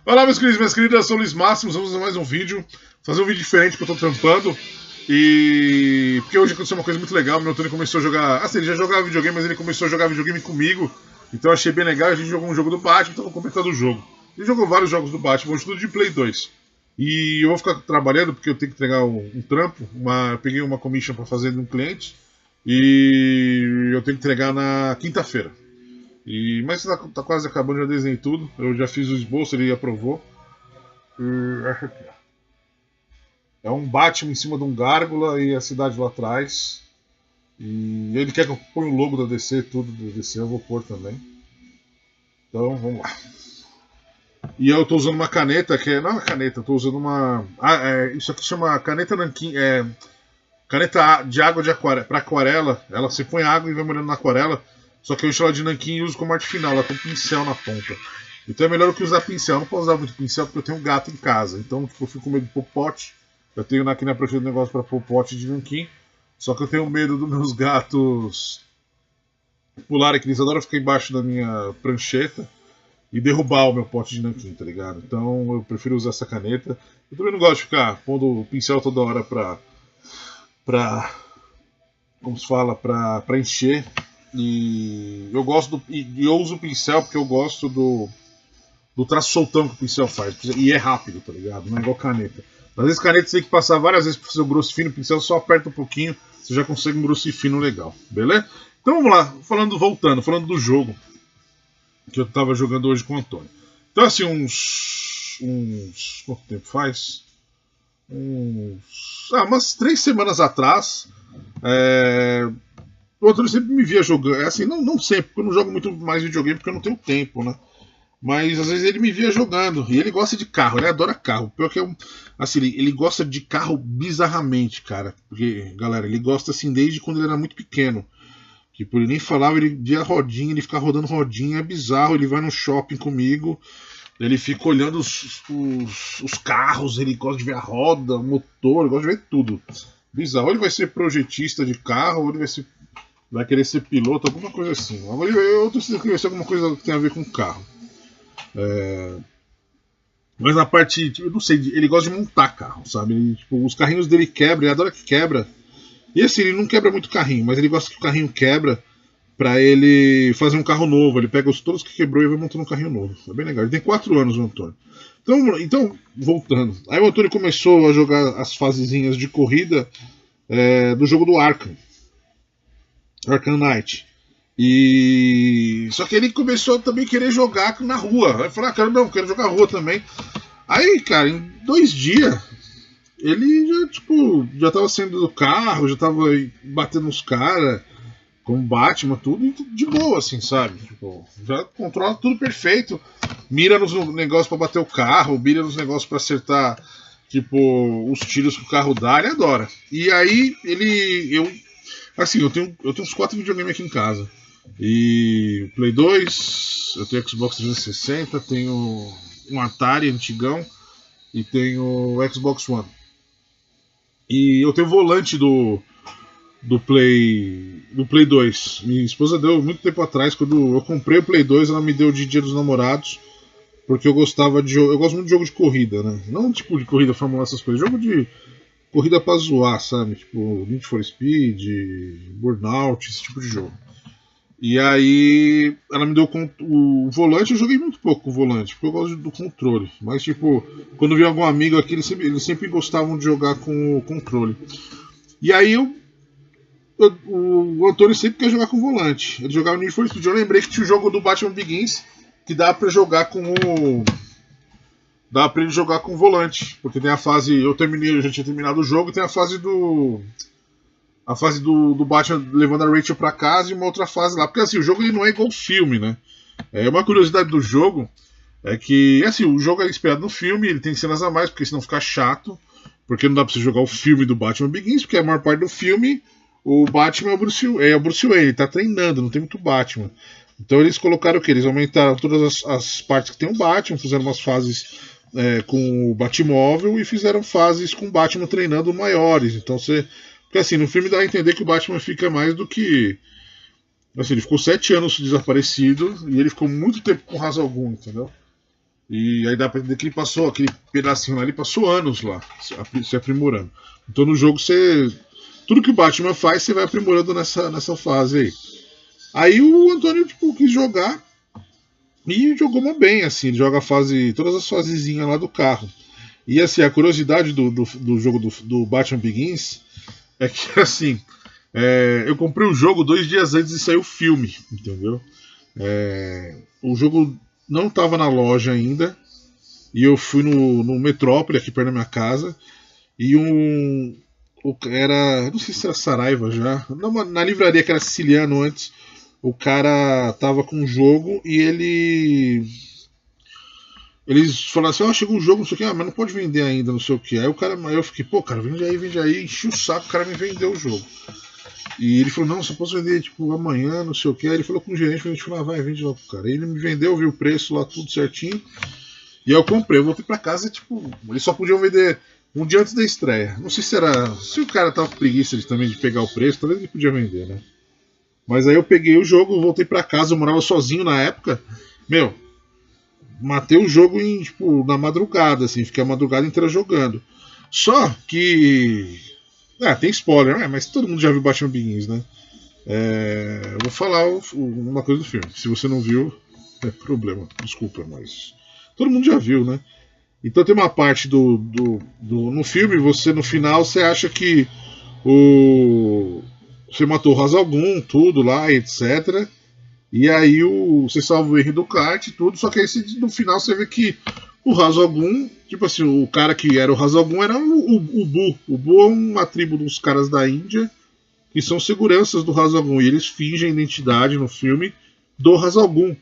Olá, meus queridos e minhas queridas, sou o Luiz Máximos, vamos fazer mais um vídeo. Fazer um vídeo diferente que eu tô trampando. E porque hoje aconteceu uma coisa muito legal, meu Tony começou a jogar. Assim, ele já jogava videogame, mas ele começou a jogar videogame comigo. Então eu achei bem legal, a gente jogou um jogo do Batman, então eu vou comentar do jogo. Ele jogou vários jogos do Batman, hoje tudo de Play 2. E eu vou ficar trabalhando porque eu tenho que entregar um trampo. Eu peguei uma commission pra fazer de um cliente. E eu tenho que entregar na quinta-feira. Mas tá quase acabando, já desenhei tudo. Eu já fiz o esboço, ele aprovou. Acho que é um Batman em cima de um gárgula e a cidade lá atrás. E ele quer que eu ponha o logo da DC, tudo da DC, eu vou pôr também. Então vamos lá. E eu tô usando uma caneta que não é uma caneta, eu tô usando uma. Isso aqui chama caneta nanquim. Caneta de água de aquarela. Pra aquarela, ela se põe água e vai molhando na aquarela. Só que eu encho ela de nanquim e uso como arte final, ela tem um pincel na ponta. Então é melhor do que usar pincel. Eu não posso usar muito pincel porque eu tenho um gato em casa. Então tipo, eu fico com medo de pôr pote. Eu tenho aqui na prateleira um negócio para pôr pote de nanquim. Só que eu tenho medo dos meus gatos pularem, que eles adoram ficar embaixo da minha prancheta e derrubar o meu pote de nanquim, tá ligado? Então eu prefiro usar essa caneta. Eu também não gosto de ficar pondo o pincel toda hora como se fala, pra encher. E eu gosto eu uso o pincel porque eu gosto do traço soltão que o pincel faz. E é rápido, tá ligado? Não é igual caneta. Às vezes caneta você tem que passar várias vezes para fazer o grosso e fino, o pincel só aperta um pouquinho, você já consegue um grosso e fino legal, beleza? Então vamos lá, falando do jogo que eu tava jogando hoje com o Antônio. Então assim, quanto tempo faz? Umas 3 semanas atrás, o Antônio sempre me via jogando, assim, não sempre, porque eu não jogo muito mais videogame porque eu não tenho tempo, né? Mas às vezes ele me via jogando. E ele gosta de carro, ele adora carro. Pior que assim, ele gosta de carro bizarramente, cara. Porque, galera, ele gosta assim desde quando ele era muito pequeno. Tipo, ele nem falava, ele via rodinha, ele fica rodando rodinha, é bizarro. Ele vai no shopping comigo, ele fica olhando os carros, ele gosta de ver a roda, o motor, ele gosta de ver tudo. Bizarro. Ou ele vai ser projetista de carro, ou ele vai querer ser piloto, alguma coisa assim. Eu tô sentindo que vai ser alguma coisa que tem a ver com carro. Mas na parte, eu não sei, ele gosta de montar carro, sabe? Ele, tipo, os carrinhos dele quebram, ele adora que quebra. E assim, ele não quebra muito carrinho, mas ele gosta que o carrinho quebra pra ele fazer um carro novo. Ele pega todos que quebrou e vai montando um carrinho novo. É bem legal. Ele tem 4 anos, o Antônio. Então, voltando. Aí o Antônio começou a jogar as fasezinhas de corrida do jogo do Arkham Knight. E só que ele começou também a querer jogar na rua. Aí falou, cara, não, quero jogar na rua também. Aí, cara, em 2 dias, ele já tava saindo do carro, já tava batendo nos caras, com Batman, tudo de boa, assim, sabe? Tipo, já controla tudo perfeito. Mira nos negócios pra bater o carro, mira nos negócios pra acertar, tipo, os tiros que o carro dá, ele adora. E aí, eu tenho uns 4 videogames aqui em casa. E Play 2, eu tenho Xbox 360, tenho um Atari antigão e tenho o Xbox One. E eu tenho o volante do Play 2. Minha esposa deu muito tempo atrás, quando eu comprei o Play 2, ela me deu de Dia dos Namorados, porque eu gosto muito de jogo de corrida, né? Não tipo de corrida, Fórmula, essas coisas, jogo de corrida pra zoar, sabe? Tipo Need for Speed, Burnout, esse tipo de jogo. E aí ela me deu o volante, eu joguei muito pouco com o volante, porque eu gosto do controle. Mas tipo, quando vi algum amigo aqui, eles sempre gostavam de jogar com o controle. E aí o Antônio sempre quer jogar com o volante. Ele jogava no Need for Speed. Eu lembrei que tinha o jogo do Batman Begins que dá pra jogar dá pra ele jogar com o volante. Porque tem a fase. Eu já tinha terminado o jogo, e tem a fase do Batman levando a Rachel pra casa e uma outra fase lá. Porque assim, o jogo ele não é igual filme, né? Uma curiosidade do jogo é que, assim, o jogo é inspirado no filme, ele tem cenas a mais, porque senão fica chato. Porque não dá pra você jogar o filme do Batman Begins, porque a maior parte do filme, o Batman é o Bruce Wayne, ele tá treinando, não tem muito Batman. Então eles colocaram o que? Eles aumentaram todas as partes que tem o Batman, fizeram umas fases com o Batmóvel e fizeram fases com o Batman treinando maiores. Então você. Porque assim, no filme dá a entender que o Batman fica mais do que. Assim, ele ficou 7 anos desaparecido e ele ficou muito tempo com Ra's al Ghul, entendeu? E aí dá pra entender que ele passou, aquele pedacinho lá, ele passou anos lá, se aprimorando. Então no jogo você. Tudo que o Batman faz, você vai aprimorando nessa fase aí. Aí o Antônio, tipo, quis jogar e jogou mó bem, assim. Ele joga todas as fasezinhas lá do carro. E assim, a curiosidade do jogo do Batman Begins é que, assim, eu comprei o jogo 2 dias antes de sair o filme, entendeu? O jogo não estava na loja ainda. E eu fui no Metrópole, aqui perto da minha casa. E não sei se era Saraiva já. Na livraria que era siciliano antes. O cara tava com um jogo e eles falaram assim, chegou um jogo, não sei o que, mas não pode vender ainda, não sei o que. Aí eu fiquei, pô, cara, vende aí, enchi o saco, o cara me vendeu o jogo. E ele falou, não, só posso vender tipo amanhã, não sei o que. Aí ele falou com o gerente, a gente falou, vai, vende lá pro cara. Aí ele me vendeu, viu o preço lá, tudo certinho. E aí eu comprei, eu voltei pra casa e tipo, eles só podiam vender um dia antes da estreia. Não sei se o cara tava com preguiça também de pegar o preço, talvez ele podia vender, né? Mas aí eu peguei o jogo, voltei pra casa, eu morava sozinho na época. Meu, matei o jogo na madrugada, assim, fiquei a madrugada inteira jogando. Só que. Tem spoiler, né? Mas todo mundo já viu Batman Begins, né? Eu vou falar uma coisa do filme. Se você não viu, é problema. Desculpa, mas. Todo mundo já viu, né? Então tem uma parte no filme, no final, você acha que você matou o Ra's al Ghul, tudo lá, etc. E aí você salva o Henry do Clark e tudo, só que aí no final você vê que o Ra's al Ghul, tipo assim, o cara que era o Ra's al Ghul era o Bu. O Bu é uma tribo dos caras da Índia que são seguranças do Ra's al Ghul, e eles fingem a identidade no filme do Ra's al Ghul.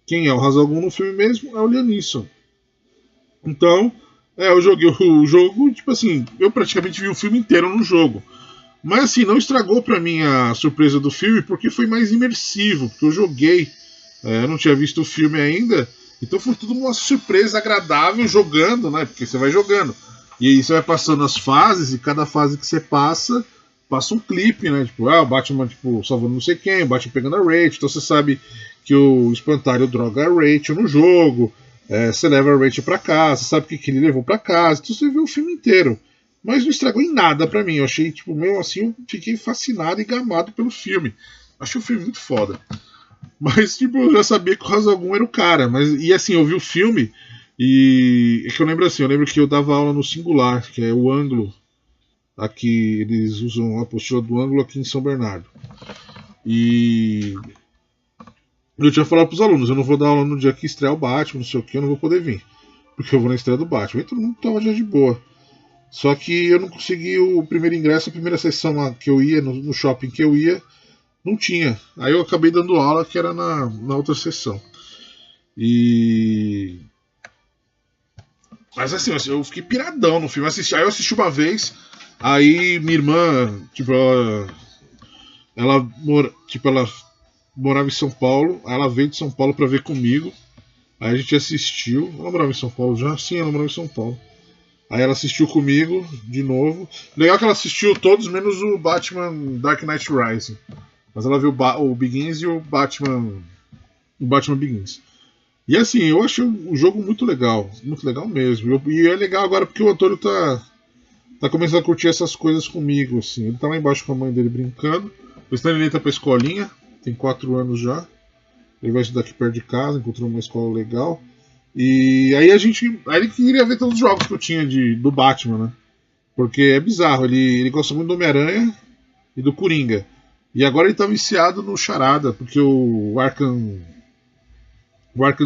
Quem é o Ra's al Ghul no filme mesmo é o Liam Neeson. Então, eu joguei o jogo, tipo assim, eu praticamente vi o filme inteiro no jogo. Mas assim, não estragou pra mim a surpresa do filme, porque foi mais imersivo, porque eu joguei, eu não tinha visto o filme ainda, então foi tudo uma surpresa agradável jogando, né? Porque você vai jogando. E aí você vai passando as fases, e cada fase que você passa um clipe, né? Tipo, o Batman salvando não sei quem, o Batman pegando a Rachel, então você sabe que o Espantalho droga a Rachel no jogo. Você leva a Rachel pra casa, você sabe o que ele levou pra casa, então você vê o filme inteiro. Mas não estragou em nada pra mim. Eu achei, mesmo assim, eu fiquei fascinado e gamado pelo filme. Achei o filme muito foda. Mas, eu já sabia que o Ra's al Ghul era o cara. E assim, eu vi o filme e. É que eu lembro assim, eu lembro que eu dava aula no Singular, que é o ângulo. Aqui, eles usam a apostila do ângulo aqui em São Bernardo. E eu tinha falado pros alunos, eu não vou dar aula no dia que estrear o Batman, não sei o que, eu não vou poder vir. Porque eu vou na estreia do Batman. E todo mundo tava já de boa. Só que eu não consegui o primeiro ingresso, a primeira sessão lá que eu ia, no shopping que eu ia, não tinha. Aí eu acabei dando aula que era na outra sessão. Mas assim, eu fiquei piradão no filme. Aí eu assisti uma vez, aí minha irmã, ela morava em São Paulo, aí ela veio de São Paulo pra ver comigo. Aí a gente assistiu. Ela morava em São Paulo já? Sim, ela morava em São Paulo. Aí ela assistiu comigo de novo. Legal que ela assistiu todos, menos o Batman Dark Knight Rising. Mas ela viu o Begins e o Batman Begins. E assim, eu achei o jogo muito legal mesmo. E é legal agora porque o Antônio tá começando a curtir essas coisas comigo. Assim. Ele tá lá embaixo com a mãe dele brincando. O Stanley tá pra escolinha, tem 4 anos já. Ele vai estudar aqui perto de casa, encontrou uma escola legal. E aí ele queria ver todos os jogos que eu tinha do Batman, né? Porque é bizarro, ele gosta muito do Homem-Aranha e do Coringa. E agora ele tá viciado no Charada, porque o Arkham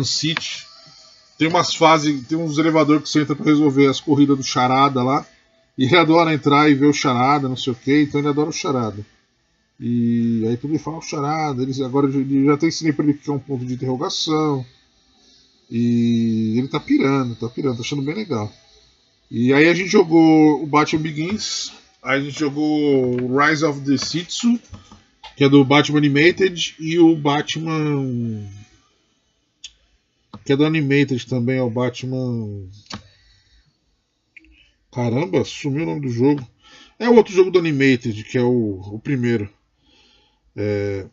City tem umas fases, tem uns elevadores que você entra pra resolver as corridas do Charada lá. E ele adora entrar e ver o Charada, não sei o que, então ele adora o Charada. E aí tudo ele fala o Charada, agora ele já até ensinei pra ele que é um ponto de interrogação. E ele tá pirando, tá achando bem legal. E aí a gente jogou o Batman Begins, aí a gente jogou o Rise of the Sitsu, que é do Batman Animated, e o Batman, que é do Animated também, é o Batman... Caramba, sumiu o nome do jogo. É o outro jogo do Animated, que é o primeiro.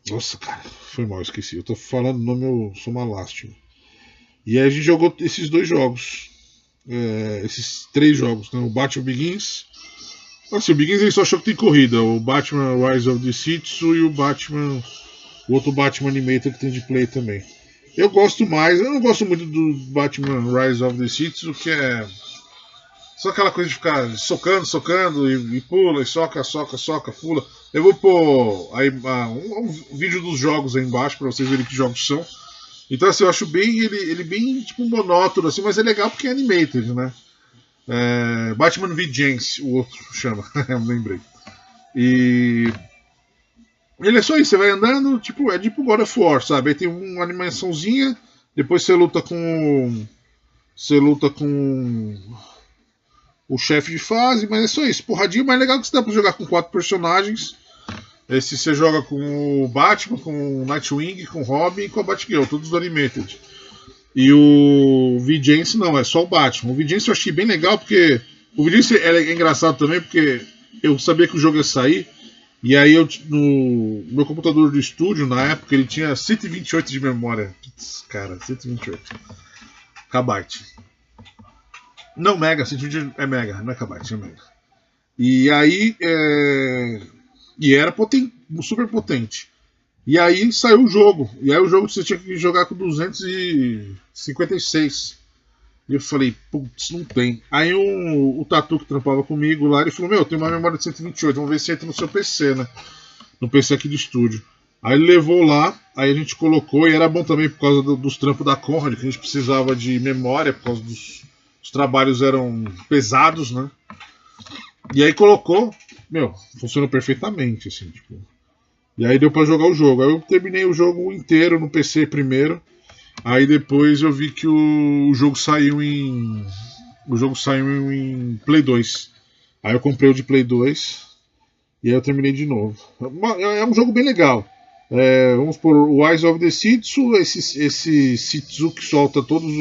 Nossa, cara, foi mal, esqueci. Eu tô falando o nome, eu sou uma lástima. E aí a gente jogou esses dois jogos. Esses três jogos, né? O Batman Begins. Assim, o Begins ele só achou que tem corrida. O Batman Rise of the Citsu e o outro Batman Animator que tem de play também. Eu gosto mais, eu não gosto muito do Batman Rise of the Citsu, que é só aquela coisa de ficar socando e pula, e soca, pula. Eu vou pôr aí, um vídeo dos jogos aí embaixo pra vocês verem que jogos são. Então assim, eu acho bem ele bem tipo monótono, assim, mas é legal porque é animated, né? Batman Vengeance, o outro chama, eu lembrei. E ele é só isso, você vai andando, tipo, é tipo God of War, sabe? Aí tem uma animaçãozinha, depois você luta com o chefe de fase, mas é só isso, porradinha, mas é legal que você dá pra jogar com 4 personagens. Esse você joga com o Batman, com o Nightwing, com o Robin e com a Batgirl, todos do Animated. E o Vengeance não, é só o Batman. O Vengeance eu achei bem legal porque o Vengeance é engraçado também porque eu sabia que o jogo ia sair. E aí no meu computador do estúdio, na época, ele tinha 128 de memória. Cara, 128 KB. Não, mega, 128 é mega, não é KB, é mega. E aí e era super potente. E aí saiu o jogo. E aí o jogo você tinha que jogar com 256. E eu falei, putz, não tem. Aí o Tatu que trampava comigo lá, ele falou, meu, tem uma memória de 128, vamos ver se entra no seu PC, né? No PC aqui do estúdio. Aí ele levou lá, aí a gente colocou, e era bom também por causa dos trampos da Conrad, que a gente precisava de memória, por causa os trabalhos eram pesados, né? E aí colocou, meu, funcionou perfeitamente, assim, tipo. E aí deu pra jogar o jogo. Aí eu terminei o jogo inteiro no PC primeiro. Aí depois eu vi que o jogo saiu em Play 2. Aí eu comprei o de Play 2 e aí eu terminei de novo. É um jogo bem legal. Vamos por o Rise of the Citsu, esse Citsu que solta todos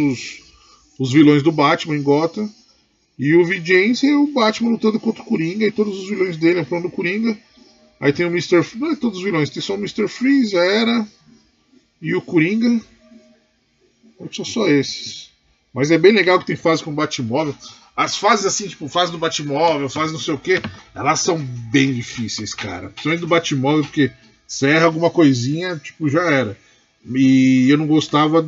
os vilões do Batman em Gotham. E o Vengeance é o Batman lutando contra o Coringa e todos os vilões dele afrontando o Coringa. Aí tem o Mr. Não é todos os vilões, tem só o Mr. Freeze, a Era e o Coringa. São só esses. Mas é bem legal que tem fase com Batmóvel. As fases assim, tipo, fase do Batmóvel, fase não sei o que, elas são bem difíceis, cara. Principalmente do Batmóvel, porque se erra alguma coisinha, tipo, já era. E eu não gostava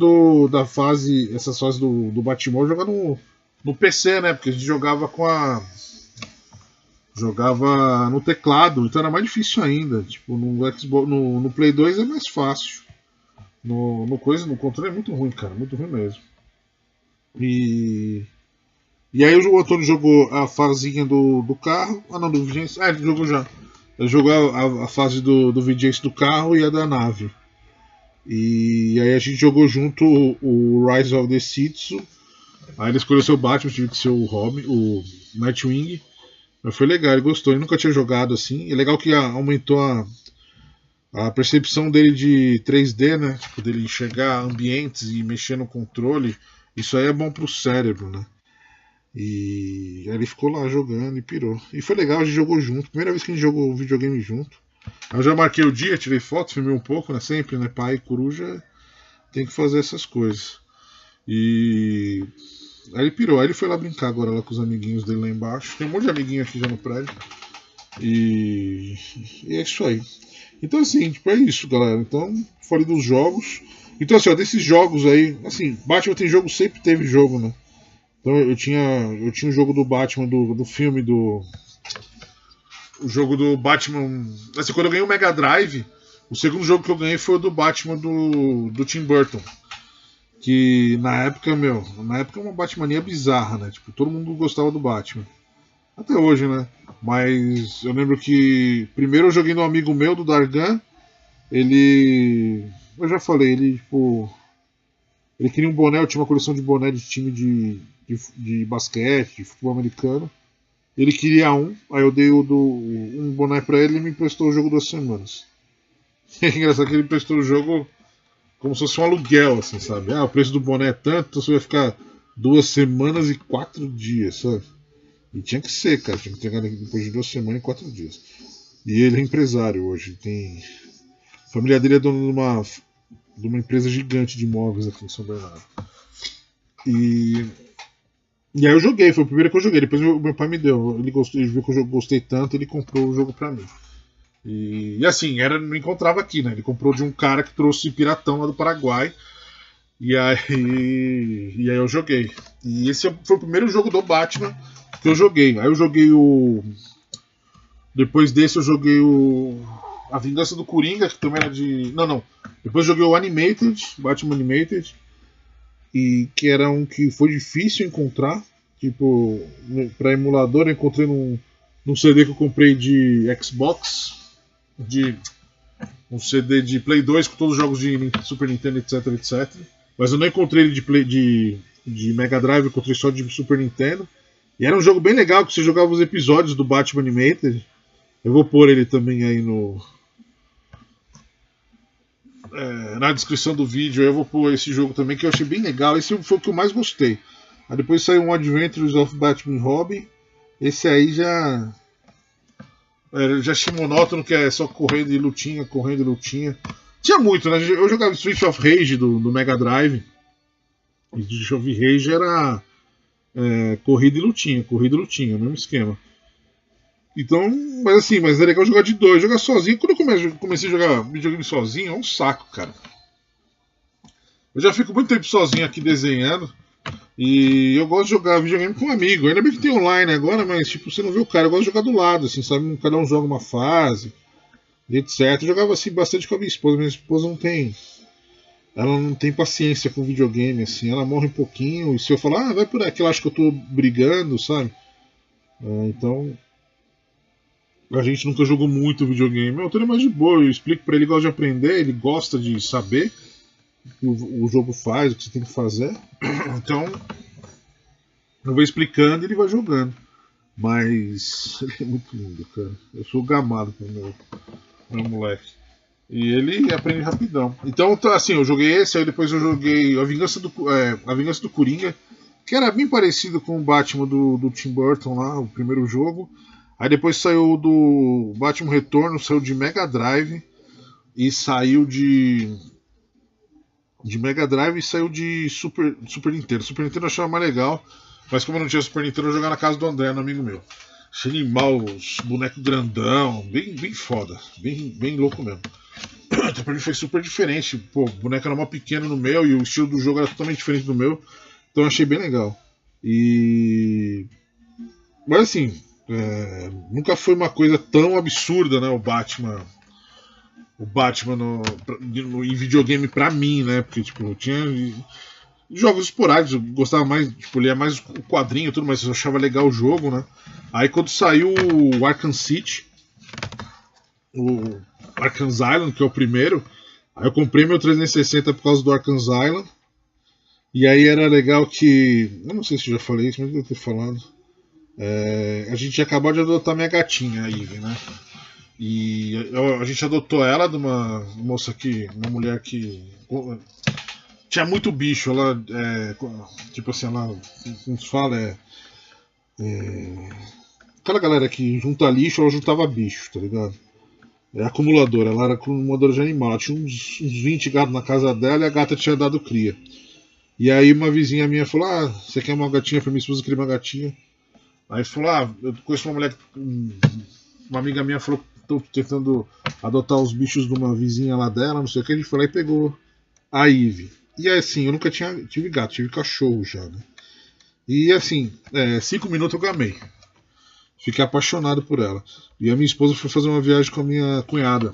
essas fases do Batmóvel jogar no PC, né? Porque a gente jogava jogava no teclado, então era mais difícil ainda. Tipo, no Xbox, no Play 2 é mais fácil. No controle é muito ruim, cara, muito ruim mesmo. E aí o Antônio jogou a fazinha do carro. Ah não, do Vigilance. Ele jogou já. Ele jogou a fase do Vigilance do carro e a da nave. E aí a gente jogou junto o Rise of the Citsu. Aí ele escolheu seu Batman, tive que ser o Robin, o Nightwing. Mas foi legal, ele gostou, ele nunca tinha jogado assim. É legal que aumentou a percepção dele de 3D, né? Tipo, dele enxergar ambientes e mexer no controle. Isso aí é bom pro cérebro, né? E aí ele ficou lá jogando e pirou. E foi legal, a gente jogou junto. Primeira vez que a gente jogou videogame junto. Aí eu já marquei o dia, tirei foto, filmei um pouco, né? Sempre, né? Pai, coruja, tem que fazer essas coisas. E aí ele pirou, aí ele foi lá brincar agora lá com os amiguinhos dele lá embaixo. Tem um monte de amiguinho aqui já no prédio. E é isso aí. Então assim, tipo, é isso, galera. Então, falei dos jogos. Então assim, ó, desses jogos aí, assim, Batman tem jogo, sempre teve jogo, né? Então eu tinha o jogo do Batman do filme o jogo do Batman. Assim, quando eu ganhei o Mega Drive, o segundo jogo que eu ganhei foi o do Batman do Tim Burton. Que na época é uma Batmania bizarra, né? Tipo, todo mundo gostava do Batman. Até hoje, né? Mas eu lembro que primeiro eu joguei no amigo meu, do Dargan. Eu já falei, ele queria um boné, eu tinha uma coleção de boné de time de basquete, de futebol americano. Ele queria aí eu dei um boné pra ele e me emprestou o jogo 2 semanas. É engraçado que ele emprestou o jogo como se fosse um aluguel, assim, sabe? O preço do boné é tanto, então você vai ficar 2 semanas e 4 dias, sabe? E tinha que ser, cara, tinha que entregar depois de 2 semanas e 4 dias. E ele é empresário hoje, a família dele é dona de uma empresa gigante de imóveis aqui em São Bernardo. E aí eu joguei, foi o primeiro que eu joguei. Depois meu pai me deu. Ele viu que eu gostei tanto, ele comprou o jogo pra mim. E assim, não encontrava aqui, né? Ele comprou de um cara que trouxe piratão lá do Paraguai. E aí eu joguei. E esse foi o primeiro jogo do Batman que eu joguei. Aí eu joguei o. Depois desse eu joguei o. A Vingança do Coringa, que também era de. Não. Depois eu joguei o Animated, Batman Animated. E que era um que foi difícil encontrar. Tipo, pra emulador eu encontrei num CD que eu comprei de Xbox. Um CD de Play 2 com todos os jogos de Super Nintendo, etc. Mas eu não encontrei ele de Mega Drive, eu encontrei só de Super Nintendo. E era um jogo bem legal, que você jogava os episódios do Batman Animated. Eu vou pôr ele também aí na descrição do vídeo. Eu vou pôr esse jogo também, que eu achei bem legal. Esse foi o que eu mais gostei. Aí depois saiu um Adventures of Batman Robin. Esse aí já achei monótono, que é só correndo e lutinha. Tinha muito, né? Eu jogava Streets of Rage do Mega Drive. E Streets of Rage era corrida e lutinha, mesmo esquema. Então, mas é legal jogar de dois, jogar sozinho. Quando eu comecei a jogar videogame sozinho, é um saco, cara. Eu já fico muito tempo sozinho aqui desenhando. E eu gosto de jogar videogame com um amigo. Ainda bem que tem online agora, mas tipo, você não vê o cara. Eu gosto de jogar do lado, assim, sabe? Cada um joga uma fase, etc. Eu jogava assim bastante com a minha esposa. Minha esposa ela não tem paciência com videogame, assim. Ela morre um pouquinho. E se eu falar, vai por aqui, ela acha que eu tô brigando, sabe? Então, a gente nunca jogou muito videogame. Eu tô mais de boa. Eu explico pra ele, ele gosta de aprender, ele gosta de saber o que o jogo faz, o que você tem que fazer. Então, eu vou explicando e ele vai jogando. Mas ele é muito lindo, cara. Eu sou gamado com o meu moleque. E ele aprende rapidão. Então, assim, eu joguei esse, aí depois eu joguei a Vingança do Coringa, que era bem parecido com o Batman do Tim Burton lá, o primeiro jogo. Aí depois saiu do Batman Retorno, saiu de Mega Drive e saiu de Mega Drive e saiu de Super Nintendo. Super Nintendo eu achava mais legal, mas como eu não tinha Super Nintendo, eu jogava na casa do André, no amigo meu. Achei animal, os bonecos grandão, bem foda, bem louco mesmo. Então pra mim foi super diferente. Pô, o boneco era mó pequeno no meu e o estilo do jogo era totalmente diferente do meu. Então eu achei bem legal. Mas assim, nunca foi uma coisa tão absurda, né? O Batman em videogame pra mim, né? Porque tipo, tinha jogos esporádicos, eu gostava mais, tipo, lia mais o quadrinho e tudo, mas eu achava legal o jogo, né? Aí quando saiu o Arkham City, o Arkham Island, que é o primeiro, aí eu comprei meu 360 por causa do Arkham Island. E aí era legal que, eu não sei se eu já falei isso, mas eu devo ter falado. A gente acabou de adotar minha gatinha, a Ivy, né? E a gente adotou ela de uma moça uma mulher que tinha muito bicho. Ela, tipo assim, ela, como se fala, aquela galera que junta lixo, ela juntava bicho, tá ligado? É acumuladora, ela era acumuladora de animal. Ela tinha uns 20 gatos na casa dela e a gata tinha dado cria. E aí uma vizinha minha falou: ah, você quer uma gatinha pra minha esposa? Queria uma gatinha. Aí falou: ah, eu conheço uma mulher, uma amiga minha falou que tô tentando adotar os bichos de uma vizinha lá dela, não sei o que. A gente foi lá e pegou a Ivy. E assim, eu nunca tive gato, tive cachorro já, né? E assim, 5 minutos eu gamei. Fiquei apaixonado por ela. E a minha esposa foi fazer uma viagem com a minha cunhada.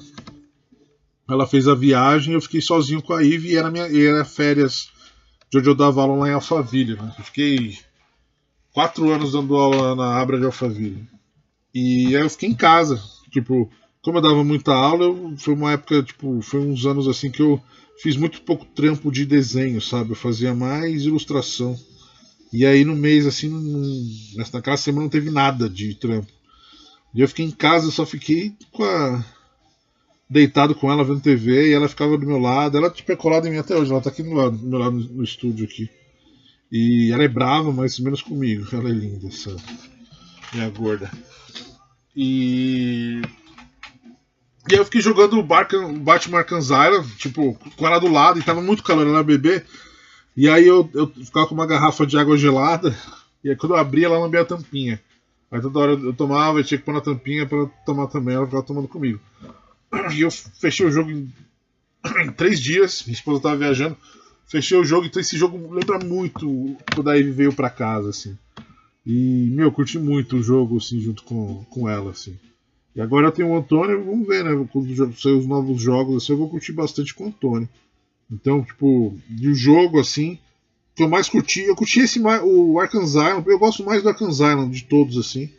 Ela fez a viagem, eu fiquei sozinho com a Ivy e era férias de onde eu dava aula lá em Alphaville, né? Eu fiquei 4 anos dando aula na Abra de Alphaville. E aí eu fiquei em casa. Tipo, como eu dava muita aula, foi uma época, tipo, foi uns anos assim que eu fiz muito pouco trampo de desenho, sabe? Eu fazia mais ilustração. E aí no mês, assim, naquela semana não teve nada de trampo. E eu fiquei em casa, só fiquei deitado com ela, vendo TV, e ela ficava do meu lado. Ela tipo, é colada em mim até hoje, ela tá aqui do meu lado no estúdio aqui. E ela é brava, mas menos comigo. Ela é linda, essa minha gorda. E aí eu fiquei jogando o Batman Arkham Island, tipo, com ela do lado, e tava muito calor, ela era bebê. E aí eu ficava com uma garrafa de água gelada, e aí quando eu abria, ela lambia a tampinha. Aí toda hora eu tomava e tinha que pôr na tampinha pra tomar também, ela ficava tomando comigo. E eu fechei o jogo em 3 dias, minha esposa tava viajando, fechei o jogo, então esse jogo lembra muito quando a Ivy veio pra casa, assim. E, meu, eu curti muito o jogo, assim, junto com ela, assim. E agora eu tenho o Antônio, vamos ver, né? Quando sair os novos jogos, assim, eu vou curtir bastante com o Antônio. Então, tipo, de um jogo, assim, que eu mais curti, eu curti o Arkham Asylum, eu gosto mais do Arkham Asylum de todos, assim.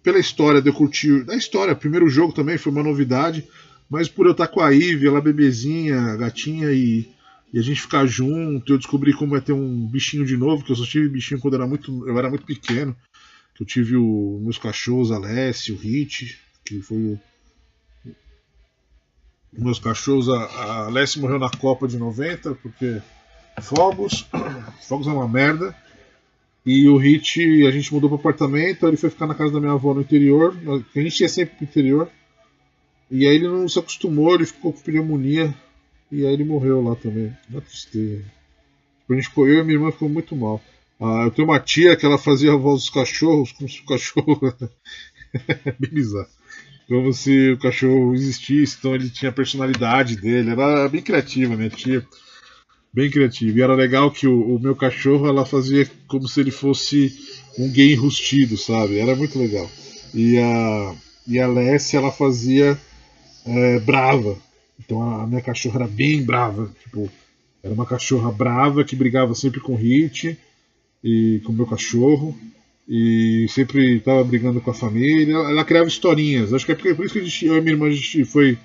Pela história de eu curtir. Da história, primeiro jogo também foi uma novidade, mas por eu estar com a Ivy, ela bebezinha, gatinha, e a gente ficar junto, eu descobri como é ter um bichinho de novo, que eu só tive bichinho quando eu era muito pequeno. Que eu tive meus cachorros, a Alessia, o Hit, que foi meus cachorros, a Alessia morreu na Copa de 90, porque fogos, fogos é uma merda. E o Hit, a gente mudou para apartamento, ele foi ficar na casa da minha avó no interior, que a gente ia sempre pro interior. E aí ele não se acostumou, ele ficou com pneumonia, e aí ele morreu lá também. Uma tristeza. A gente ficou, eu e minha irmã ficou muito mal. Eu tenho uma tia que ela fazia a voz dos cachorros, como se o cachorro. É bem bizarro. Como se o cachorro existisse, então ele tinha a personalidade dele. Era bem criativa, minha tia. Bem criativa. E era legal que o meu cachorro ela fazia como se ele fosse um gay enrustido, sabe? Era muito legal. E a Lessie ela fazia brava. Então a minha cachorra era bem brava. Tipo, era uma cachorra brava que brigava sempre com o Hit e com o meu cachorro. E sempre estava brigando com a família. Ela criava historinhas. Acho que é por isso que eu e minha irmã a gente foi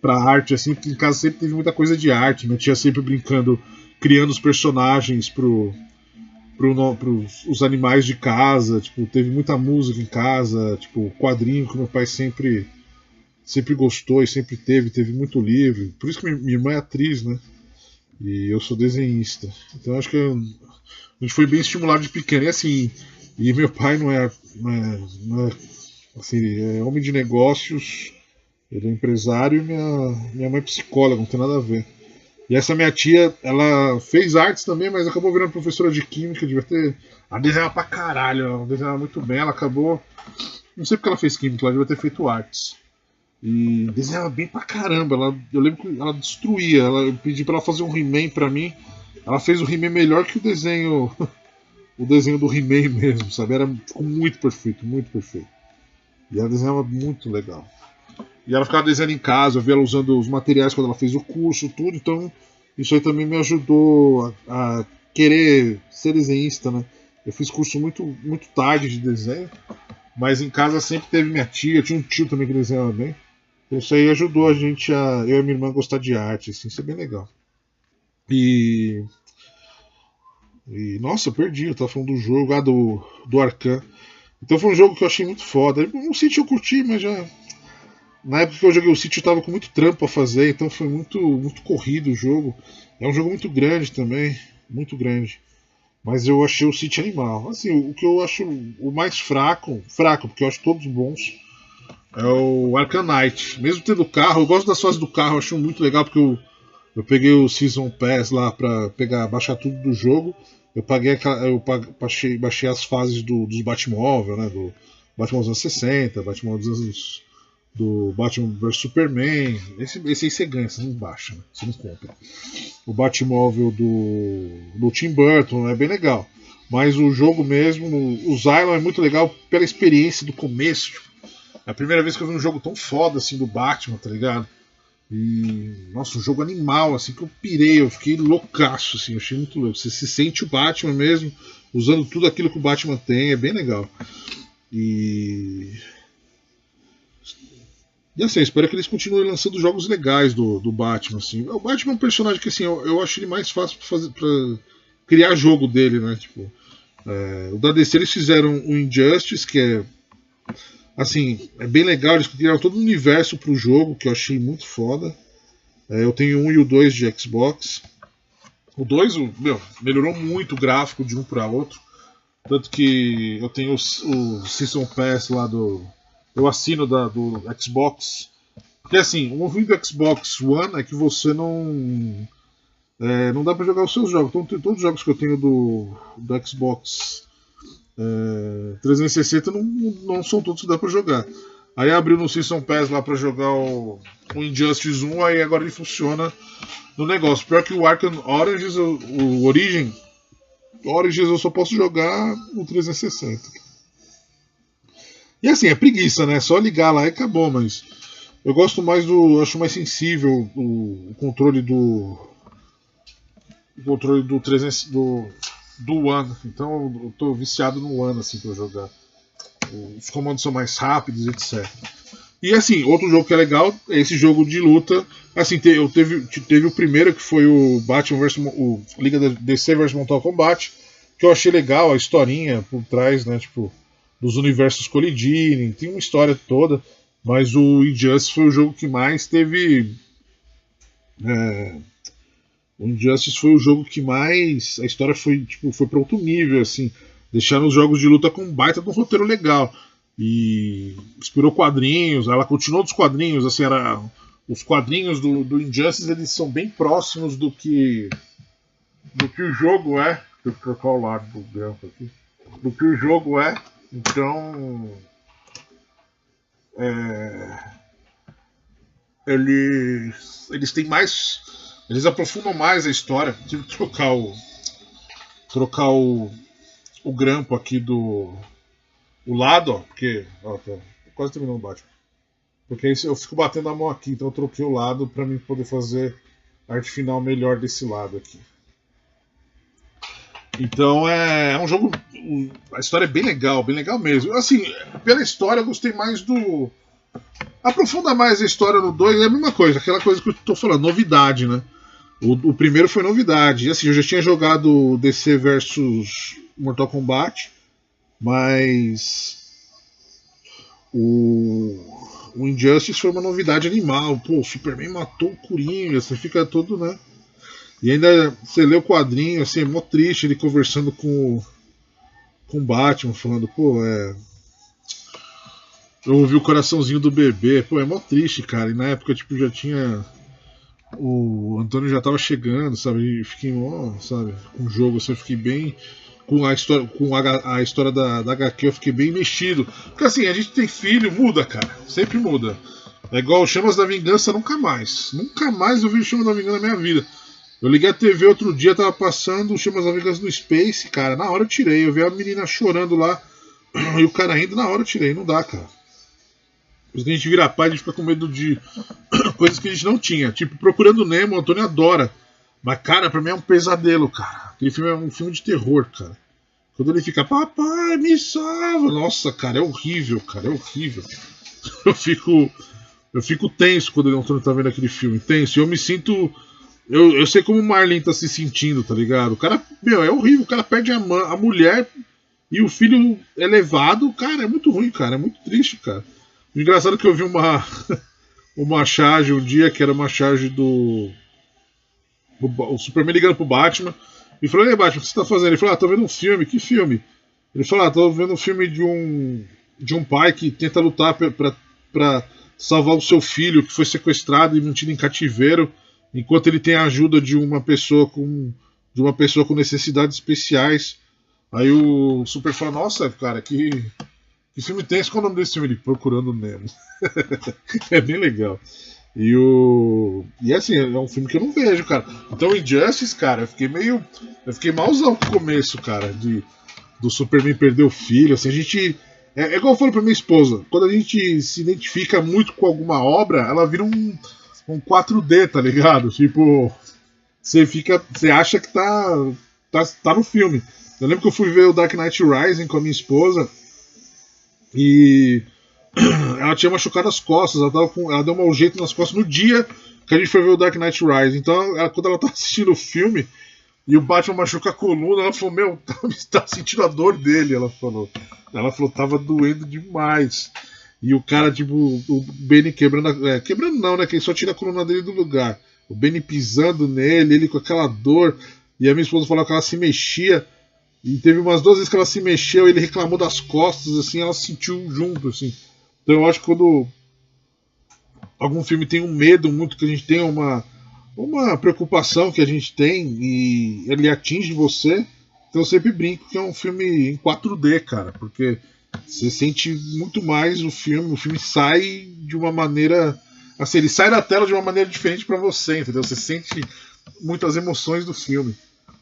pra arte, assim, porque em casa sempre teve muita coisa de arte. Minha tia sempre brincando, criando os personagens pros animais de casa. Tipo, teve muita música em casa, tipo, quadrinho que meu pai sempre gostou e sempre teve muito livro. Por isso que minha irmã é atriz, né? E eu sou desenhista. Então acho que a gente foi bem estimulado de pequeno. E assim, e meu pai não é assim, é homem de negócios, ele é empresário e minha mãe é psicóloga, não tem nada a ver. E essa minha tia, ela fez artes também, mas acabou virando professora de química, devia ter. Ela desenhava pra caralho, ela desenhava muito bem, ela acabou. Não sei porque ela fez química, ela devia ter feito artes. E desenhava bem pra caramba. Eu lembro que ela destruía. Eu pedi pra ela fazer um He-Man pra mim. Ela fez o He-Man melhor que o desenho. O desenho do He-Man mesmo, sabe? Ficou muito perfeito, muito perfeito. E ela desenhava muito legal. E ela ficava desenhando em casa, eu vi ela usando os materiais quando ela fez o curso, tudo. Então isso aí também me ajudou a querer ser desenhista, né? Eu fiz curso muito, muito tarde de desenho, mas em casa sempre teve minha tia, tinha um tio também que desenhava bem. Isso aí ajudou a gente, eu e minha irmã, a gostar de arte, assim, isso é bem legal. E nossa, eu perdi, eu tava falando do jogo, do Arcan. Então foi um jogo que eu achei muito foda. No City eu curti, mas já. Na época que eu joguei o City eu tava com muito trampo a fazer, então foi muito, muito corrido o jogo. É um jogo muito grande também, muito grande. Mas eu achei o City animal. Assim, o que eu acho o mais fraco, porque eu acho todos bons, é o Arcanite. Mesmo tendo carro, eu gosto das fases do carro, eu acho muito legal porque eu peguei o Season Pass lá pra baixar tudo do jogo. Baixei as fases dos Batmóvel, né? Do Batman dos anos 60, Batman dos anos. Do Batman vs Superman. Esse aí você ganha, você não baixa, né? Você não compra. O Batmóvel do Tim Burton é bem legal. Mas o jogo mesmo, o Zylon é muito legal pela experiência do começo. É a primeira vez que eu vi um jogo tão foda assim do Batman, tá ligado? E. Nossa, um jogo animal, assim, que eu pirei, eu fiquei loucaço, assim, eu achei muito louco. Você se sente o Batman mesmo, usando tudo aquilo que o Batman tem, é bem legal. E assim, eu espero que eles continuem lançando jogos legais do Batman, assim. O Batman é um personagem que, assim, eu acho ele mais fácil pra criar jogo dele, né? Tipo, o da DC eles fizeram o Injustice, que é. Assim, é bem legal, eles criaram todo o universo pro jogo, que eu achei muito foda. Eu tenho o 1 e o 2 de Xbox. O 2, melhorou muito o gráfico de um para outro. Tanto que eu tenho o Season Pass lá eu assino do Xbox. Porque assim, o ruim do Xbox One é que você não não dá pra jogar os seus jogos. Então todos os jogos que eu tenho do Xbox 360 não são todos que dá pra jogar. Aí abriu no Season Pass lá pra jogar o Injustice 1, aí agora ele funciona no negócio. Pior que o Arkham Origins, o Origins eu só posso jogar no 360. E assim, é preguiça, né? Só ligar lá e acabou, mas eu gosto mais eu acho mais sensível o controle do 300 do One. Então eu tô viciado no One assim pra jogar. Os comandos são mais rápidos, etc. E assim, outro jogo que é legal é esse jogo de luta. Assim, teve o primeiro que foi o Batman vs o Liga da DC vs Mortal Kombat, que eu achei legal a historinha por trás, né, tipo, dos universos colidirem, tem uma história toda, mas o Injustice foi o jogo que mais teve o Injustice foi o jogo que mais a história foi para outro nível, assim, deixando os jogos de luta com um baita de um roteiro legal. E inspirou quadrinhos, ela continuou dos quadrinhos, assim, os quadrinhos do Injustice, eles são bem próximos do que o jogo é. Deixa eu trocar o lado do grampo aqui. Do que o jogo é. Então eles têm mais. Eles aprofundam mais a história. Tive que trocar o grampo aqui do o lado, ó, porque tá quase terminando o Batman. Porque aí eu fico batendo a mão aqui, então eu troquei o lado para mim poder fazer a arte final melhor desse lado aqui. Então é um jogo, a história é bem legal mesmo. Assim, pela história eu gostei mais do aprofunda mais a história no 2, é a mesma coisa, aquela coisa que eu tô falando, novidade, né? O primeiro foi novidade. E assim, eu já tinha jogado DC versus Mortal Kombat, mas o Injustice foi uma novidade animal. Pô, o Superman matou o Coringa, você fica todo, né? E ainda você lê o quadrinho, assim, é mó triste ele conversando com o Batman, falando, pô, eu ouvi o coraçãozinho do bebê, pô, é mó triste, cara. E na época, tipo, já tinha. O Antônio já tava chegando, sabe? E fiquei, sabe, com o jogo, assim, eu fiquei bem. Com a história da HQ eu fiquei bem mexido. Porque assim, a gente tem filho, muda, cara. Sempre muda. É igual Chamas da Vingança, nunca mais. Nunca mais eu vi Chamas da Vingança na minha vida. Eu liguei a TV outro dia, tava passando Chamas da Vingança no Space, cara. Na hora eu tirei. Eu vi a menina chorando lá e o cara indo, na hora eu tirei. Não dá, cara. Por isso que a gente vira pai, a gente fica com medo de coisas que a gente não tinha. Tipo, Procurando Nemo, o Antônio adora. Mas, cara, pra mim é um pesadelo, cara. Aquele filme é um filme de terror, cara. Quando ele fica, papai, me salva. Nossa, cara, é horrível, cara, é horrível. Eu fico tenso quando o Antônio tá vendo aquele filme, tenso. E eu me sinto. Eu sei como o Marlin tá se sentindo, tá ligado? O cara, é horrível. O cara perde a mulher e o filho é levado. Cara, é muito ruim, cara, é muito triste, cara. O engraçado é que eu vi uma charge um dia, que era uma charge do. O Superman ligando pro Batman. E falou, ei Batman, o que você tá fazendo? Ele falou, tô vendo um filme. Que filme? Ele falou, tô vendo um filme de um pai que tenta lutar pra salvar o seu filho que foi sequestrado e mantido em cativeiro, enquanto ele tem a ajuda de uma pessoa com necessidades especiais. Aí o Super fala, nossa, cara, que filme tem esse? Qual é o nome desse filme? Ele, Procurando Nemo. É bem legal. E assim, é um filme que eu não vejo, cara. Então o Injustice, cara, eu fiquei malzão com o começo, cara, do Superman perder o filho. Assim, a gente. É igual eu falo pra minha esposa, quando a gente se identifica muito com alguma obra, ela vira um 4D, tá ligado? Tipo, você acha que tá no filme. Eu lembro que eu fui ver o Dark Knight Rising com a minha esposa e ela tinha machucado as costas, ela deu um jeito nas costas no dia que a gente foi ver o Dark Knight Rising. Então, quando ela tá assistindo o filme e o Batman machuca a coluna, ela falou, meu, tá sentindo a dor dele, ela falou, tava doendo demais. E o cara, tipo, o Benny quebrando não, né, que ele só tira a coluna dele do lugar. O Benny pisando nele, ele com aquela dor, e a minha esposa falou que ela se mexia, e teve umas 2 vezes que ela se mexeu, ele reclamou das costas, assim, ela sentiu junto, assim. Então eu acho que quando algum filme tem um medo muito, que a gente tem uma preocupação que a gente tem e ele atinge você. Então eu sempre brinco que é um filme em 4D, cara, porque você sente muito mais o filme sai de uma maneira. Assim, ele sai da tela de uma maneira diferente pra você, entendeu? Você sente muitas emoções do filme.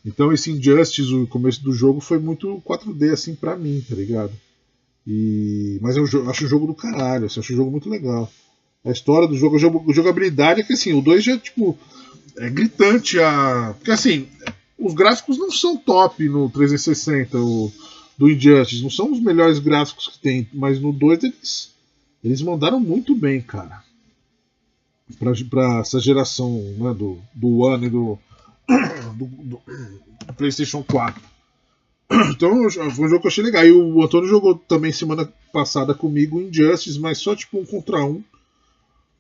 Então esse Injustice, o começo do jogo, foi muito 4D, assim, pra mim, tá ligado? Mas eu acho o jogo do caralho, assim, eu acho o jogo muito legal. A história do jogo, a jogabilidade é que assim, o 2 já, tipo, é gritante a. Porque assim, os gráficos não são top no 360 do Injustice, não são os melhores gráficos que tem, mas no 2 eles mandaram muito bem, cara. Pra essa geração, né, do One e do PlayStation 4. Então foi um jogo que eu achei legal. E o Antônio jogou também semana passada comigo Injustice, mas só tipo 1 contra 1.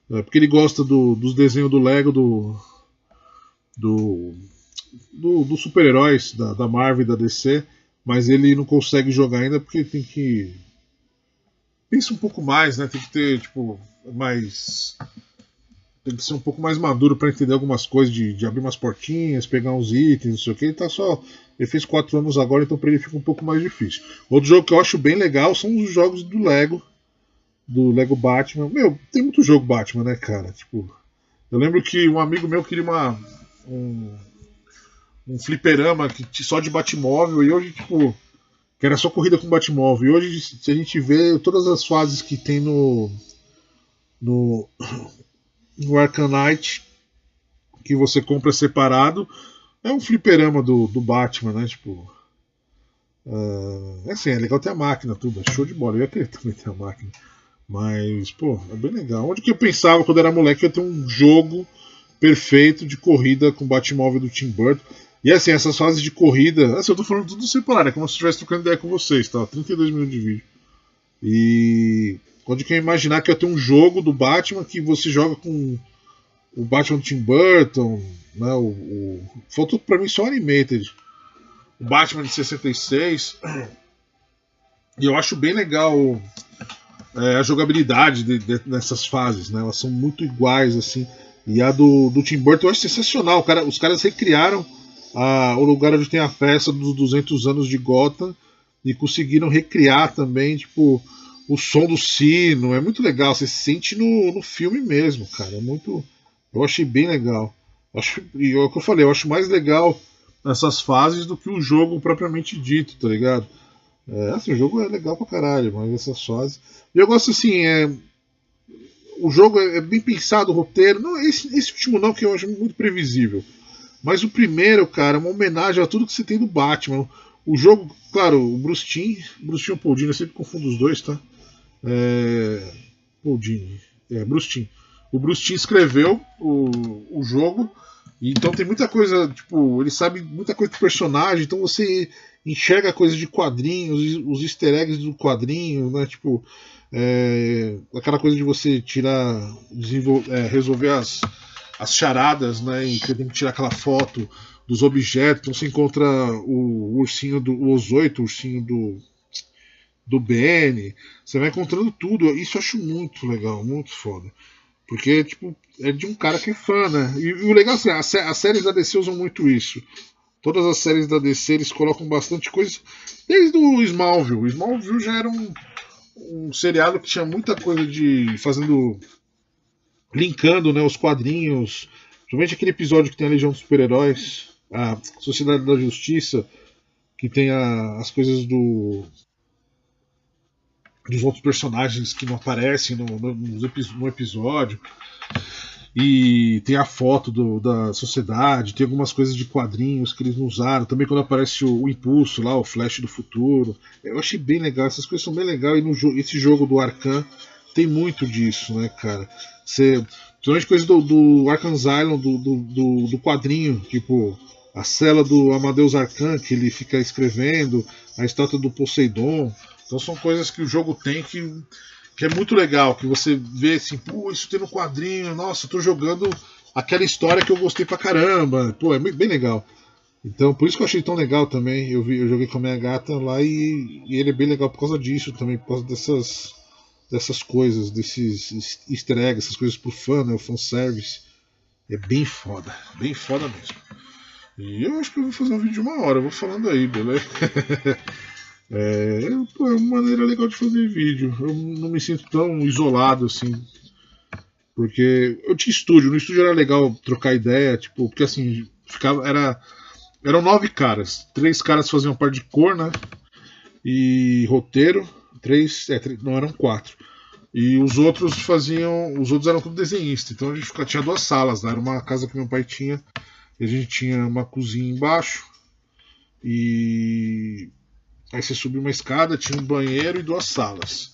Porque ele gosta dos desenhos do Lego dos super-heróis da Marvel e da DC, mas ele não consegue jogar ainda porque tem que. Pensa um pouco mais, né? Tem que ter, tipo, mais. Tem que ser um pouco mais maduro para entender algumas coisas, de abrir umas portinhas, pegar uns itens, não sei o que. Ele tá só. Ele fez 4 anos agora, então para ele fica um pouco mais difícil. Outro jogo que eu acho bem legal são os jogos do Lego Batman. Meu, tem muito jogo Batman, né, cara? Tipo, eu lembro que um amigo meu queria um fliperama só de Batmóvel, e hoje, tipo, que era só corrida com Batmóvel. E hoje, se a gente vê todas as fases que tem no, no Arcanite, que você compra separado, é um fliperama do Batman, né? Tipo. É assim, é legal ter a máquina, tudo, é show de bola. Eu ia querer também ter a máquina. Mas, pô, é bem legal. Onde que eu pensava quando era moleque que eu ia ter um jogo perfeito de corrida com Batmóvel do Tim Burton? E assim, essas fases de corrida, assim, eu tô falando tudo separado, é como se eu estivesse trocando ideia com vocês, tá? 32 minutos de vídeo. E onde que eu ia imaginar que eu ia ter um jogo do Batman que você joga com o Batman do Tim Burton, né? Faltou pra mim só Animated. O Batman de 66. E eu acho bem legal a jogabilidade dessas fases, né? Elas são muito iguais, assim. E a do Tim Burton eu acho sensacional. Os caras recriaram o lugar onde tem a festa dos 200 anos de Gotham e conseguiram recriar também, tipo, o som do sino. É muito legal. Você se sente no filme mesmo, cara. É muito. Eu achei bem legal. E é o que eu falei, eu acho mais legal essas fases do que o jogo propriamente dito, tá ligado? Assim, o jogo é legal pra caralho, mas essas fases. E eu gosto assim, o jogo é bem pensado, o roteiro. Não, esse último não, que eu acho muito previsível. Mas o primeiro, cara, é uma homenagem a tudo que você tem do Batman. O jogo, claro, o Bruce Timm ou Paul Dini, eu sempre confundo os dois, tá? Paul Dini, Bruce Timm. O Bruce Timm escreveu o jogo, então tem muita coisa, tipo, ele sabe muita coisa do personagem, então você enxerga coisas de quadrinhos, os easter eggs do quadrinho, né? Tipo, aquela coisa de você tirar, resolver as charadas, né? E você tem que tirar aquela foto dos objetos. Então você encontra o ursinho o Ozoito, o ursinho do Ben. Você vai encontrando tudo. Isso eu acho muito legal, muito foda. Porque, tipo, é de um cara que é fã, né? E o legal é assim, as séries da DC usam muito isso. Todas as séries da DC eles colocam bastante coisa. Desde o Smallville. O Smallville já era um seriado que tinha muita coisa linkando, né, os quadrinhos. Principalmente aquele episódio que tem a Legião dos Super-Heróis, a Sociedade da Justiça, que tem as coisas dos outros personagens que não aparecem no episódio. E tem a foto da sociedade, tem algumas coisas de quadrinhos que eles não usaram. Também quando aparece o Impulso lá, o Flash do futuro. Eu achei bem legal, essas coisas são bem legais. E esse jogo do Arkham tem muito disso, né, cara? Principalmente coisas do Arkham Asylum, do quadrinho, tipo a cela do Amadeus Arkham, que ele fica escrevendo, a estátua do Poseidon. Então são coisas que o jogo tem que é muito legal, que você vê assim, pô, isso tem no quadrinho, nossa, eu tô jogando aquela história que eu gostei pra caramba, pô, é bem legal. Então, por isso que eu achei tão legal também. Eu joguei com a minha gata lá e ele é bem legal por causa disso também, por causa dessas coisas, desses easter eggs, essas coisas pro fã, né, o fanservice. É bem foda mesmo. E eu acho que eu vou fazer um vídeo de 1 hora, eu vou falando aí, beleza? Pô, é uma maneira legal de fazer vídeo. Eu não me sinto tão isolado assim. Porque eu tinha estúdio, no estúdio era legal trocar ideia, tipo, porque assim, eram 9 caras. 3 caras faziam parte de cor, né? E roteiro. Não, eram 4. E os outros eram tudo desenhistas. Então a gente tinha 2 salas, né? Era uma casa que meu pai tinha. E a gente tinha uma cozinha embaixo. E aí você subia uma escada, tinha um banheiro e 2 salas.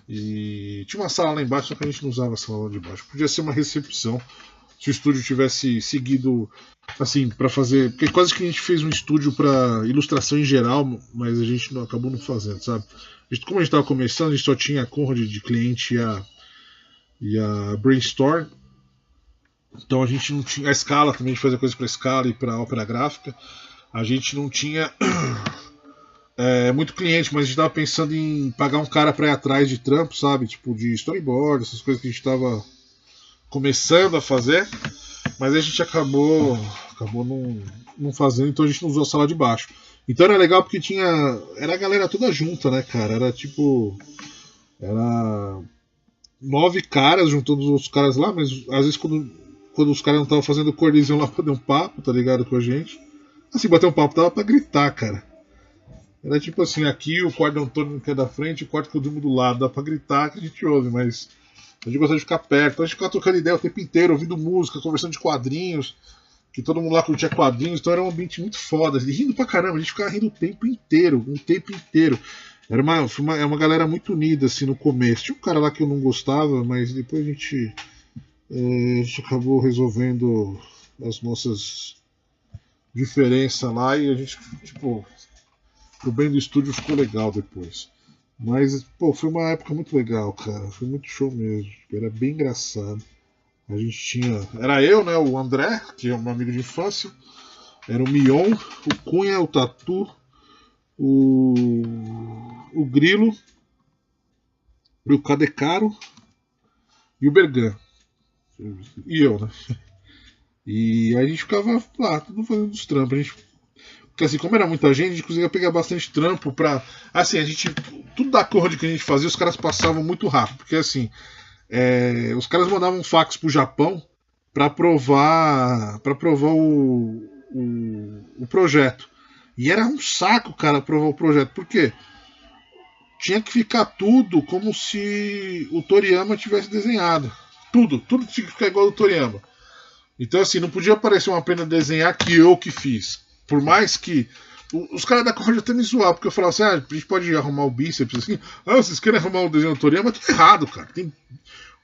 E tinha uma sala lá embaixo, só que a gente não usava a sala lá de baixo. Podia ser uma recepção se o estúdio tivesse seguido assim para fazer, porque quase que a gente fez um estúdio para ilustração em geral, mas a gente acabou não fazendo, sabe? Como a gente estava começando, a gente só tinha a Conrad de cliente e a Brainstorm. Então a gente não tinha a Scala também, a gente fazia coisa para Scala e para Opera Gráfica. A gente não tinha muito cliente, mas a gente estava pensando em pagar um cara para ir atrás de trampo, sabe? Tipo de storyboard, essas coisas que a gente estava começando a fazer. Mas a gente acabou não fazendo, então a gente não usou a sala de baixo. Então era legal porque era a galera toda junta, né, cara? Era 9 caras juntando os outros caras lá, mas às vezes quando os caras não estavam fazendo cor, eles iam lá pra dar um papo, tá ligado, com a gente. Assim, bater um papo dava pra gritar, cara. Era tipo assim, aqui o quarto do Antônio que é da frente, o quarto que eu durmo do lado, dá pra gritar que a gente ouve, mas a gente gosta de ficar perto, então a gente ficava trocando ideia o tempo inteiro, ouvindo música, conversando de quadrinhos, que todo mundo lá curtia quadrinhos, então era um ambiente muito foda, e rindo pra caramba, a gente ficava rindo o tempo inteiro. Era uma galera muito unida assim no começo. Tinha um cara lá que eu não gostava, mas depois a gente acabou resolvendo as nossas diferenças lá e a gente, tipo, o bem do estúdio ficou legal depois. Mas, pô, foi uma época muito legal, cara. Foi muito show mesmo. Era bem engraçado. A gente tinha. Era eu, né? O André, que é um amigo de infância. Era o Mion, o Cunha, o Tatu, o Grilo, o Cadecaro e o Bergan. E eu, né? E aí a gente ficava lá, tudo fazendo os trampos. Porque assim, como era muita gente, a gente conseguia pegar bastante trampo pra. Assim, tudo da Conrad que a gente fazia, os caras passavam muito rápido. Porque assim, os caras mandavam um fax pro Japão pra aprovar o projeto. E era um saco, cara, aprovar o projeto. Por quê? Tinha que ficar tudo como se o Toriyama tivesse desenhado. Tudo tinha que ficar igual ao Toriyama. Então assim, não podia aparecer uma pena desenhar que eu que fiz. Por mais que. Os caras da Conrad até me zoavam, porque eu falava assim: a gente pode arrumar o bíceps assim. Vocês querem arrumar o desenho do Toriyama? Mas tá errado, cara.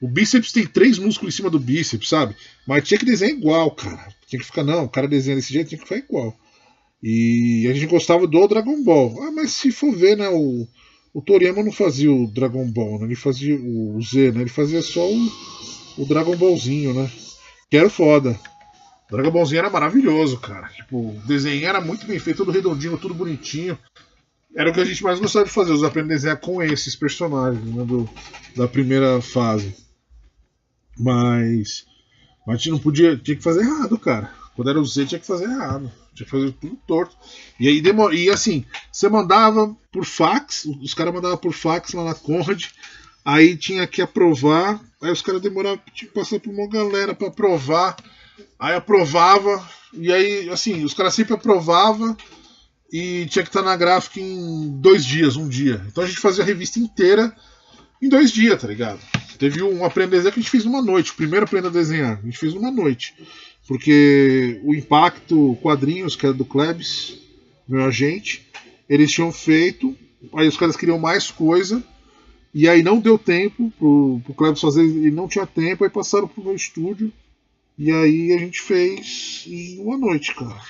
O bíceps tem 3 músculos em cima do bíceps, sabe? Mas tinha que desenhar igual, cara. Tinha que ficar, não, o cara desenha desse jeito, tinha que ficar igual. E a gente gostava do Dragon Ball. Mas se for ver, né, o Toriyama não fazia o Dragon Ball, né? Ele fazia o Z, né? Ele fazia só o Dragon Ballzinho, né? Que era foda. O Dragon Ballzinho era maravilhoso, cara. Tipo, o desenho era muito bem feito, todo redondinho, tudo bonitinho. Era o que a gente mais gostava de fazer, aprender a desenhar com esses personagens, né, da primeira fase. Mas a gente não podia, tinha que fazer errado, cara. Quando era o Z, tinha que fazer errado. Tinha que fazer tudo torto. E aí e assim, você mandava por fax, os caras mandavam por fax lá na Conrad, aí tinha que aprovar, aí os caras demoravam, tinha que passar por uma galera pra aprovar. Aí aprovava, e aí, assim, os caras sempre aprovavam e tinha que estar na gráfica em 2 dias, 1 dia. Então a gente fazia a revista inteira em 2 dias, tá ligado? Teve um aprender a desenhar que a gente fez numa noite, o primeiro aprender a desenhar, a gente fez numa noite. Porque o Impacto Quadrinhos, que era do Klebs, meu agente, eles tinham feito, aí os caras queriam mais coisa, e aí não deu tempo pro Klebs fazer, ele não tinha tempo, aí passaram pro meu estúdio. E aí a gente fez em uma noite, cara.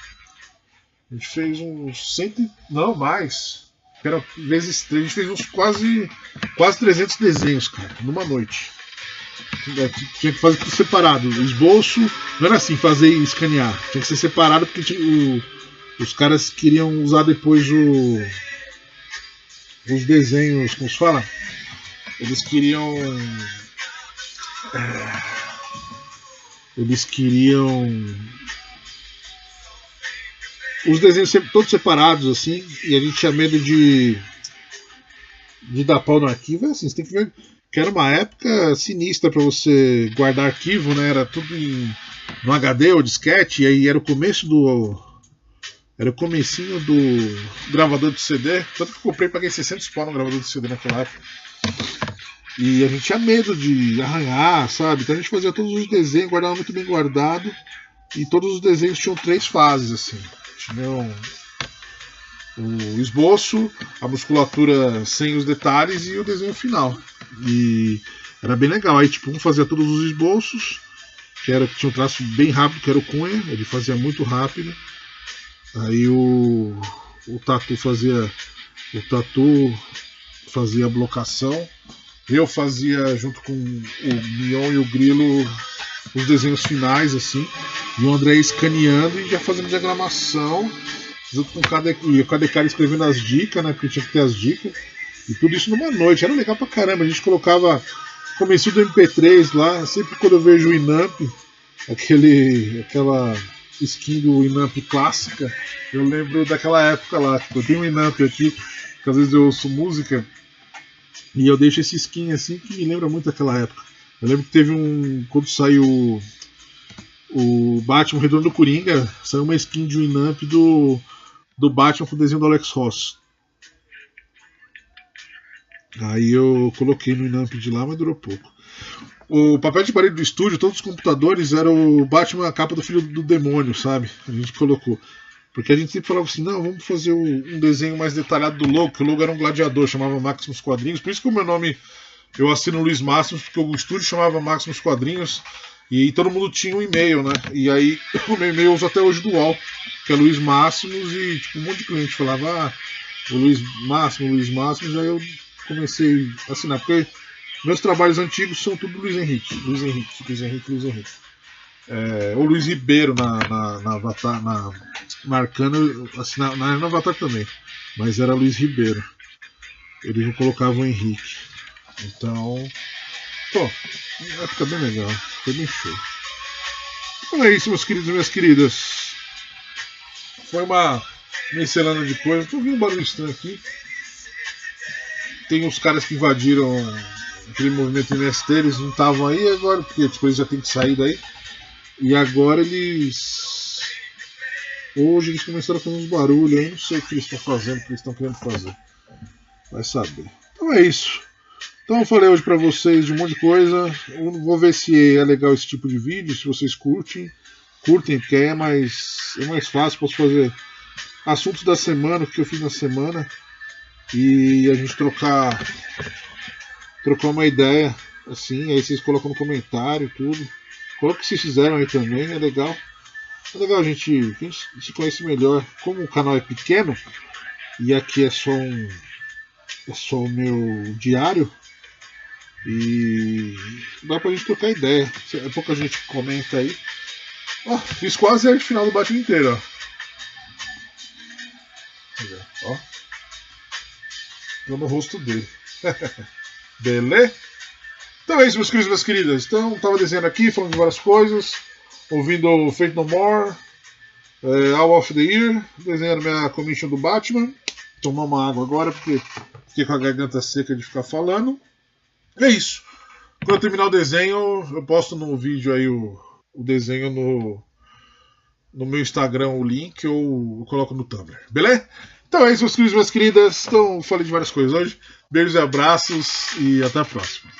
A gente fez uns 100, não mais. Era vezes 3, a gente fez uns quase 300 desenhos, cara, numa noite. Tinha que fazer tudo separado. O esboço não era assim, fazer e escanear. Tinha que ser separado porque os caras queriam usar depois os desenhos, como se fala? Eles queriam eles queriam os desenhos todos separados assim, e a gente tinha medo de dar pau no arquivo. É assim, você tem que ver que era uma época sinistra para você guardar arquivo, né? Era tudo no HD ou disquete, e aí era o comecinho do gravador de CD. Tanto que eu comprei e paguei 600 pau no gravador de CD naquela época. E a gente tinha medo de arranhar, sabe? Então a gente fazia todos os desenhos, guardava muito bem guardado. E todos os desenhos tinham 3 fases, assim. Tinham o esboço, a musculatura sem os detalhes e o desenho final. E era bem legal. Aí tipo, um fazia todos os esboços, que tinha um traço bem rápido, que era o Cunha, ele fazia muito rápido. Aí o Tatu fazia a blocação. Eu fazia junto com o Mion e o Grilo os desenhos finais, assim. E o André escaneando e já fazendo diagramação. Junto com cada cara escrevendo as dicas, né? Porque tinha que ter as dicas. E tudo isso numa noite. Era legal pra caramba. A gente colocava começo do MP3 lá. Sempre quando eu vejo o Inamp, aquela skin do Inamp clássica, eu lembro daquela época lá. Tipo, eu tenho um Inamp aqui, que às vezes eu ouço música e eu deixo esse skin assim que me lembra muito daquela época. Eu lembro que teve quando saiu o Batman Retorno do Coringa, saiu uma skin de Winamp do Batman com o desenho do Alex Ross. Aí eu coloquei no Winamp de lá, mas durou pouco. O papel de parede do estúdio, todos os computadores, era o Batman, a capa do Filho do Demônio, sabe? A gente colocou. Porque a gente sempre falava assim, não, vamos fazer um desenho mais detalhado do logo, que o logo era um gladiador, chamava Maximus Quadrinhos. Por isso que o meu nome, eu assino Luiz Máximos, porque o estúdio chamava Maximus Quadrinhos. E todo mundo tinha um e-mail, né? E aí o meu e-mail eu uso até hoje do UOL, que é Luiz Máximos, e tipo, um monte de cliente falava, o Luiz Máximos, aí eu comecei a assinar, porque meus trabalhos antigos são tudo Luiz Henrique. Ou Luiz Ribeiro na Avatar, na Arcana, assim, na Avatar também, mas era Luiz Ribeiro. Eles não colocavam Henrique. Então, pô, época bem legal, foi bem show. Então é isso, meus queridos e minhas queridas. Foi uma miscelânea de coisas. Tô ouvindo um barulho estranho aqui. Tem uns caras que invadiram aquele movimento MST, eles não estavam aí agora, porque tipo, eles já têm que sair daí. E agora hoje eles começaram a fazer uns barulhos aí, não sei o que eles estão fazendo, o que eles estão querendo fazer. Vai saber. Então é isso. Então eu falei hoje pra vocês de um monte de coisa. Eu vou ver se é legal esse tipo de vídeo, se vocês curtem, porque é mais fácil, posso fazer assuntos da semana, o que eu fiz na semana, e a gente trocar uma ideia, assim, aí vocês colocam no comentário tudo. Coloca o que vocês fizeram aí também, é legal. É legal a gente se conhece melhor. Como o canal é pequeno e aqui é só o meu diário, e dá pra gente trocar ideia. É pouca gente que comenta aí. Fiz quase a final do Batman inteiro, ó. Tô no rosto dele. Beleza? Então é isso, meus queridos e minhas queridas. Então, tava desenhando aqui, falando de várias coisas, ouvindo Fate No More, All of the Year, desenhando minha commission do Batman. Tomar uma água agora, porque fiquei com a garganta seca de ficar falando. É isso. Quando eu terminar o desenho, eu posto no vídeo aí o desenho no meu Instagram, o link, ou eu coloco no Tumblr. Beleza? Então é isso, meus queridos e minhas queridas. Então, falei de várias coisas hoje. Beijos e abraços e até a próxima.